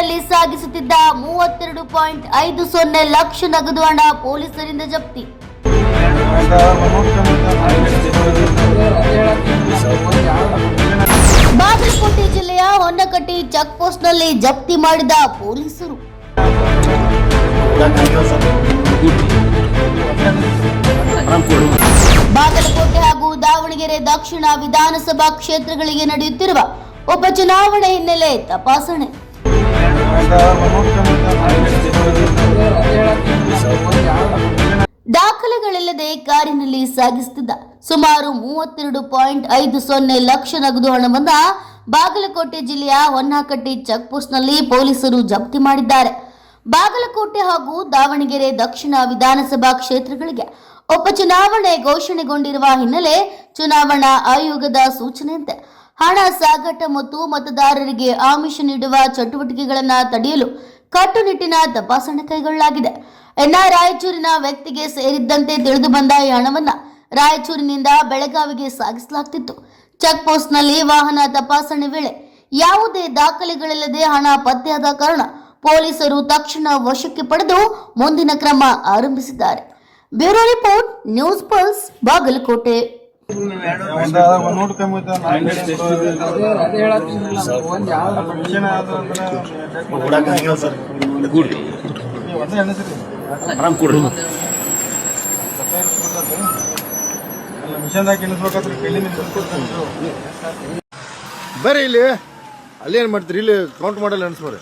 ಕಾರಿನಲ್ಲಿ ಸಾಗಿಸುತ್ತಿದ್ದ 32.50 ಲಕ್ಷ ನಗದು ಹಣ ಪೊಲೀಸರಿಂದ ಜಪ್ತಿ. ಬಾಗಲಕೋಟೆ ಜಿಲ್ಲೆಯ ಹೊನ್ನಕಟ್ಟಿ ಚೆಕ್ ಪೋಸ್ಟ್ನಲ್ಲಿ ಜಪ್ತಿ ಮಾಡಿದ ಪೊಲೀಸರು. ಬಾಗಲಕೋಟೆ ಹಾಗೂ ದಾವಣಗೆರೆ ದಕ್ಷಿಣ ವಿಧಾನಸಭಾ ಕ್ಷೇತ್ರಗಳಿಗೆ ನಡೆಯುತ್ತಿರುವ ಉಪಚುನಾವಣೆ ಹಿನ್ನೆಲೆ ತಪಾಸಣೆ. ದಾಖಲೆಗಳಿಲ್ಲದೆ ಕಾರಿನಲ್ಲಿ ಸಾಗಿಸುತ್ತಿದ್ದ ಸುಮಾರು 32.50 ಲಕ್ಷ ನಗದು ಹಣವನ್ನು ಬಾಗಲಕೋಟೆ ಜಿಲ್ಲೆಯ ಹೊನ್ನಕಟ್ಟಿ ಚೆಕ್ ಪೋಸ್ಟ್ನಲ್ಲಿ ಪೊಲೀಸರು ಜಪ್ತಿ ಮಾಡಿದ್ದಾರೆ. ಬಾಗಲಕೋಟೆ ಹಾಗೂ ದಾವಣಗೆರೆ ದಕ್ಷಿಣ ವಿಧಾನಸಭಾ ಕ್ಷೇತ್ರಗಳಿಗೆ ಉಪಚುನಾವಣೆ ಘೋಷಣೆಗೊಂಡಿರುವ ಹಿನ್ನೆಲೆ ಚುನಾವಣಾ ಆಯೋಗದ ಸೂಚನೆಯಂತೆ ಹಣ ಸಾಗಾಟ ಮತ್ತು ಮತದಾರರಿಗೆ ಆಮಿಷ ನೀಡುವ ಚಟುವಟಿಕೆಗಳನ್ನು ತಡೆಯಲು ಕಟ್ಟುನಿಟ್ಟಿನ ತಪಾಸಣೆ ಕೈಗೊಳ್ಳಲಾಗಿದೆ. ರಾಯಚೂರಿನ ವ್ಯಕ್ತಿಗೆ ಸೇರಿದ್ದಂತೆ ತಿಳಿದು ಬಂದ ಈ ಹಣವನ್ನು ರಾಯಚೂರಿನಿಂದ ಬೆಳಗಾವಿಗೆ ಸಾಗಿಸಲಾಗುತ್ತಿತ್ತು. ಚೆಕ್ ಪೋಸ್ಟ್ನಲ್ಲಿ ವಾಹನ ತಪಾಸಣೆ ವೇಳೆ ಯಾವುದೇ ದಾಖಲೆಗಳಿಲ್ಲದೆ ಹಣ ಪತ್ತೆಯಾದ ಕಾರಣ ಪೊಲೀಸರು ತಕ್ಷಣ ವಶಕ್ಕೆ ಪಡೆದು ಮುಂದಿನ ಕ್ರಮ ಆರಂಭಿಸಿದ್ದಾರೆ. Bureau report, News Pulse, Bagalkot. ಬರ್ರಿ ಇಲ್ಲಿ, ಅಲ್ಲೇನ್ ಮಾಡ್ತೀರಿ? ಇಲ್ಲಿ ಕೌಂಟ್ ಮಾಡಲ್ಲ ಅನ್ಸ್ಬಾರ.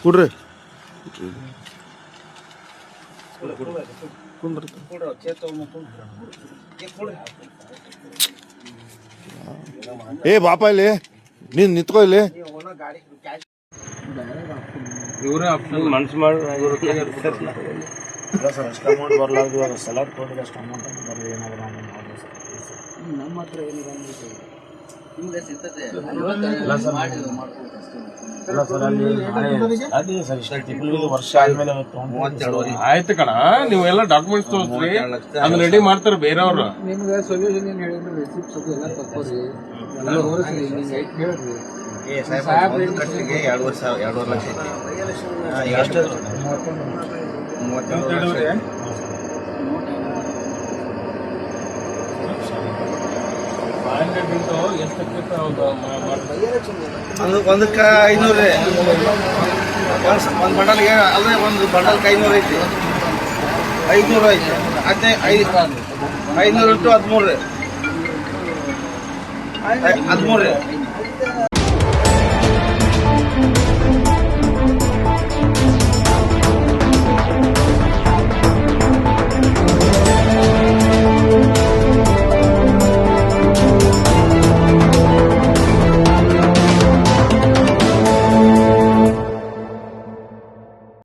ಕೊಡ್ರಿ ಏ ಬಾಪ, ಇಲ್ಲಿ ನೀನ್ ನಿಂತ್ಕೋ. ಇಲ್ಲಿ ಮನ್ಸು ಮಾಡಿ ಸರ್, ಅಷ್ಟು ಅಮೌಂಟ್ ಬರಲಾರ್ದು ಇವಾಗ ಸಲಾಡ್ ಕೊಟ್ಟಿದ್ದು ಅಷ್ಟು ಅಮೌಂಟ್ ಬರಲಿ. ಏನಾದರೂ ನಮ್ಮ ಹತ್ರ ವರ್ಷ ಆದ್ಮೇಲೆ ಆಯ್ತು ಕಣ, ನೀವು ಎಲ್ಲ ಡಾಕ್ಯುಮೆಂಟ್ಸ್ ತೋರಿಸ್ರಿ, ಅದನ್ನ ರೆಡಿ ಮಾಡ್ತಾರೆ ಬೇರೆಯವ್ರು. ನಿಮ್ಗೆ ಸೊಲ್ಯೂಷನ್ ಏನು ಹೇಳಿದ್ರು, ರೆಸಿಪ್ಟ್ಸ್ ಎಲ್ಲ ತಗೋರಿ, ಎಲ್ಲ ತೋರಿಸ್ರಿ, ಹೇಳ್ರಿ. ಕಟ್ಟಿಗೆ 2.5 ಲಕ್ಷ ಎಷ್ಟು? 32 ಒಂದಕ್ಕೆ 500 ರೀ. ಒಂದು ಬಂಡಲ್ಗೆ ಅಲ್ಲದೆ ಒಂದು ಬಂಡಲ್ಗೆ 500 ಐತಿ. 500 ಐತಿ. 500 × 13 ರೀ. 13 ರೀ.